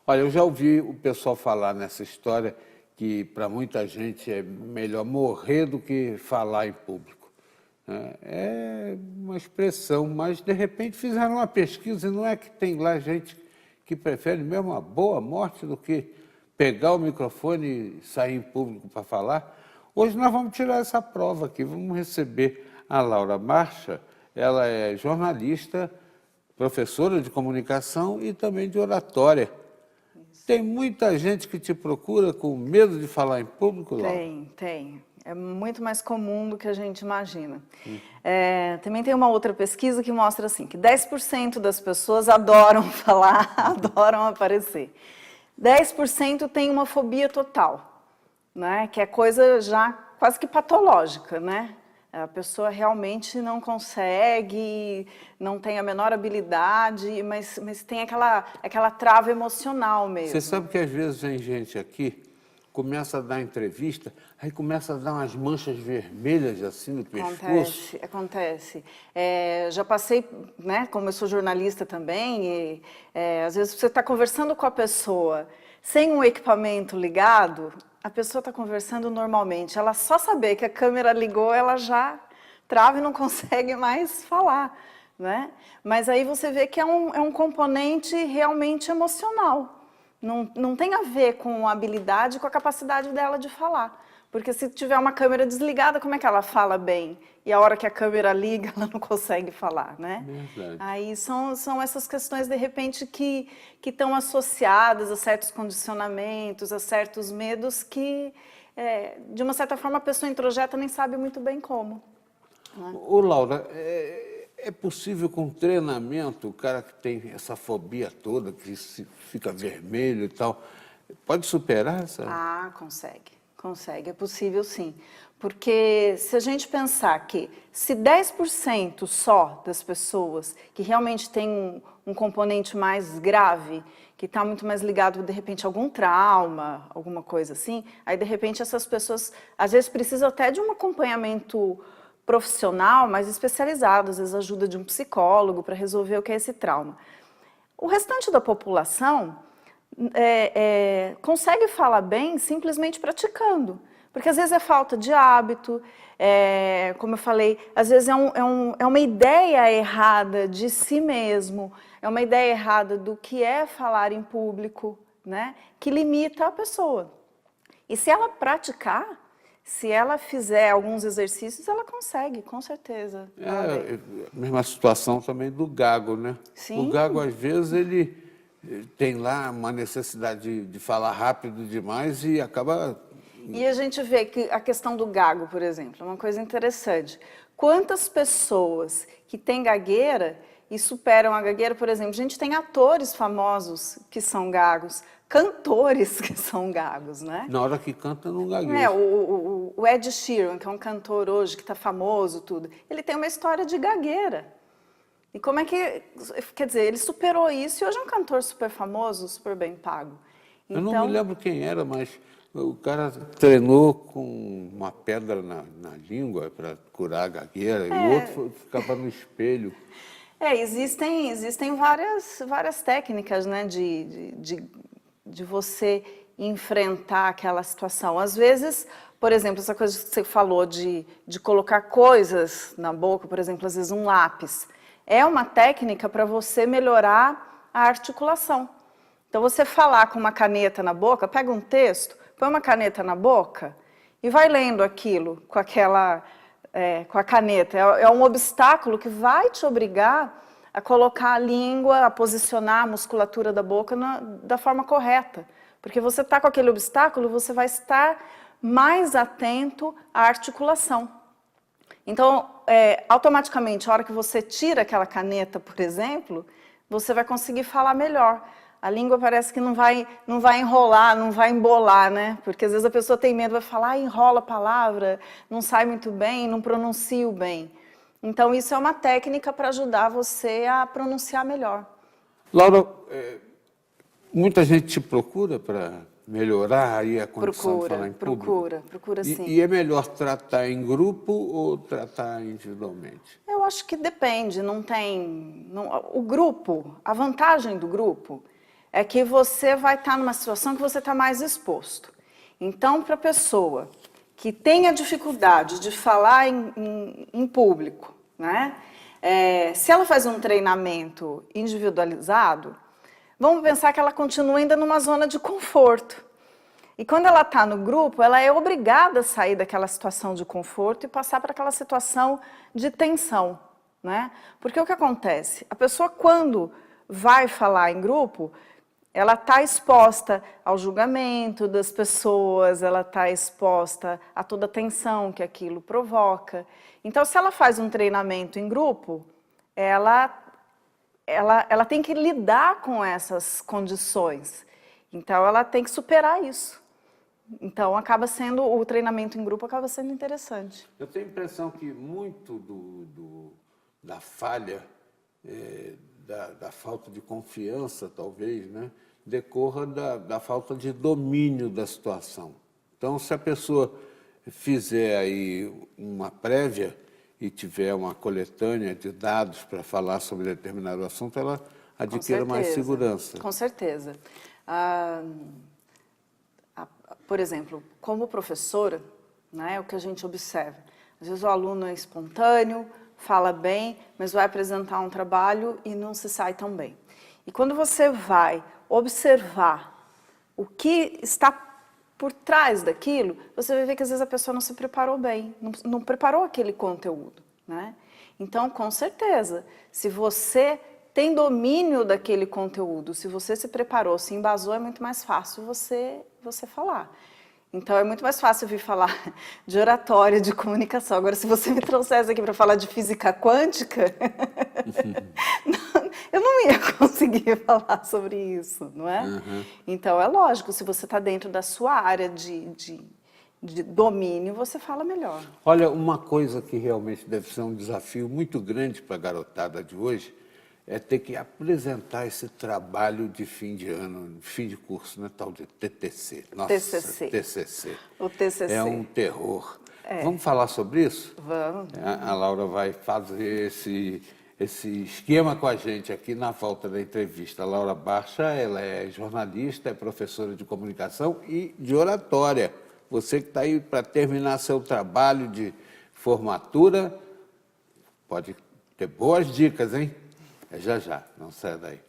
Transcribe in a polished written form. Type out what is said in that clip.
Olha, eu já ouvi o pessoal falar nessa história que para muita gente é melhor morrer do que falar em público, né? É uma expressão, mas de repente fizeram uma pesquisa e não é que tem lá gente que prefere mesmo uma boa morte do que pegar o microfone e sair em público para falar. Hoje nós vamos tirar essa prova aqui, vamos receber a Laura Marcha. Ela é jornalista, professora de comunicação e também de oratória. Tem muita gente que te procura com medo de falar em público, Laura? Tem. É muito mais comum do que a gente imagina. Também tem uma outra pesquisa que mostra assim, que 10% das pessoas adoram falar, adoram aparecer. 10% tem uma fobia total, né? Que é coisa já quase que patológica, né? A pessoa realmente não consegue, não tem a menor habilidade, mas tem aquela trava emocional mesmo. Você sabe que às vezes vem gente aqui, começa a dar entrevista, aí começa a dar umas manchas vermelhas assim no pescoço. Acontece. Já passei, né, como eu sou jornalista também, às vezes você está conversando com a pessoa sem um equipamento ligado, a pessoa está conversando normalmente, ela só saber que a câmera ligou, ela já trava e não consegue mais falar, né? Mas aí você vê que é um componente realmente emocional. Não tem a ver com a habilidade, com a capacidade dela de falar. Porque se tiver uma câmera desligada, como é que ela fala bem? E a hora que a câmera liga, ela não consegue falar, né? Verdade. Aí são essas questões, de repente, que estão associadas a certos condicionamentos, a certos medos que, de uma certa forma, a pessoa introjeta nem sabe muito bem como. Né? Ô, Laura, é possível com treinamento, o cara que tem essa fobia toda, que fica vermelho e tal, pode superar essa? Ah, consegue, é possível sim. Porque se a gente pensar que se 10% só das pessoas que realmente tem um componente mais grave, que está muito mais ligado, de repente, a algum trauma, alguma coisa assim, aí, de repente, essas pessoas, às vezes, precisam até de um acompanhamento profissional mais especializado, às vezes ajuda de um psicólogo para resolver o que é esse trauma. O restante da população consegue falar bem simplesmente praticando, porque às vezes é falta de hábito, como eu falei, às vezes é uma ideia errada de si mesmo, é uma ideia errada do que é falar em público, né, que limita a pessoa. E se ela praticar, se ela fizer alguns exercícios, ela consegue, com certeza. A mesma situação também do gago, né? Sim. O gago, às vezes, ele tem lá uma necessidade de falar rápido demais e acaba... E a gente vê que a questão do gago, por exemplo, é uma coisa interessante. Quantas pessoas que têm gagueira e superam a gagueira, por exemplo, a gente tem atores famosos que são gagos, cantores que são gagos, né? Na hora que canta, não gagueja. O Ed Sheeran, que é um cantor hoje, que está famoso, tudo, ele tem uma história de gagueira. E como é que... Quer dizer, ele superou isso e hoje é um cantor super famoso, super bem pago. Então, eu não me lembro quem era, mas o cara treinou com uma pedra na língua para curar a gagueira, e o outro ficava no espelho. Existem várias técnicas, né, de você enfrentar aquela situação. Às vezes, por exemplo, essa coisa que você falou de colocar coisas na boca, por exemplo, às vezes um lápis, é uma técnica para você melhorar a articulação. Então, você falar com uma caneta na boca, pega um texto, põe uma caneta na boca e vai lendo aquilo com com a caneta. É um obstáculo que vai te obrigar a colocar a língua, a posicionar a musculatura da boca da forma correta. Porque você está com aquele obstáculo, você vai estar mais atento à articulação. Então, automaticamente, a hora que você tira aquela caneta, por exemplo, você vai conseguir falar melhor. A língua parece que não vai enrolar, não vai embolar, né? Porque às vezes a pessoa tem medo, vai falar, enrola a palavra, não sai muito bem, não pronuncia bem. Então, isso é uma técnica para ajudar você a pronunciar melhor. Laura, muita gente te procura para melhorar aí a condição de falar em público? Procura sim. E é melhor tratar em grupo ou tratar individualmente? Eu acho que depende, o grupo, a vantagem do grupo é que você vai estar numa situação que você está mais exposto. Então, para a pessoa que tem a dificuldade de falar em público, né? Se ela faz um treinamento individualizado, vamos pensar que ela continua ainda numa zona de conforto. E quando ela está no grupo, ela é obrigada a sair daquela situação de conforto e passar para aquela situação de tensão, né? Porque o que acontece? A pessoa, quando vai falar em grupo, ela está exposta ao julgamento das pessoas, ela está exposta a toda a tensão que aquilo provoca. Então, se ela faz um treinamento em grupo, ela tem que lidar com essas condições. Então, ela tem que superar isso. Então, o treinamento em grupo acaba sendo interessante. Eu tenho a impressão que muito da falha, da falta de confiança, talvez, né, decorra da falta de domínio da situação. Então, se a pessoa fizer aí uma prévia e tiver uma coletânea de dados para falar sobre determinado assunto, ela adquire mais segurança. Com certeza. Por exemplo, como professora, né, é o que a gente observa. Às vezes o aluno é espontâneo, fala bem, mas vai apresentar um trabalho e não se sai tão bem. E quando você vai observar o que está por trás daquilo, você vai ver que às vezes a pessoa não se preparou bem, não preparou aquele conteúdo, né? Então, com certeza, se você tem domínio daquele conteúdo, se você se preparou, se embasou, é muito mais fácil você falar. Então, é muito mais fácil vir falar de oratória, de comunicação. Agora, se você me trouxesse aqui para falar de física quântica, eu não ia conseguir falar sobre isso, não é? Uhum. Então, é lógico, se você está dentro da sua área de domínio, você fala melhor. Olha, uma coisa que realmente deve ser um desafio muito grande para a garotada de hoje é ter que apresentar esse trabalho de fim de ano, fim de curso, né? Tal de TTC. Nossa, TCC. O TCC. É um terror. Vamos falar sobre isso? Vamos. A Laura vai fazer esse esquema com a gente aqui na volta da entrevista. A Laura Barcha, ela é jornalista, é professora de comunicação e de oratória. Você que está aí para terminar seu trabalho de formatura, pode ter boas dicas, hein? Já, não saia daí.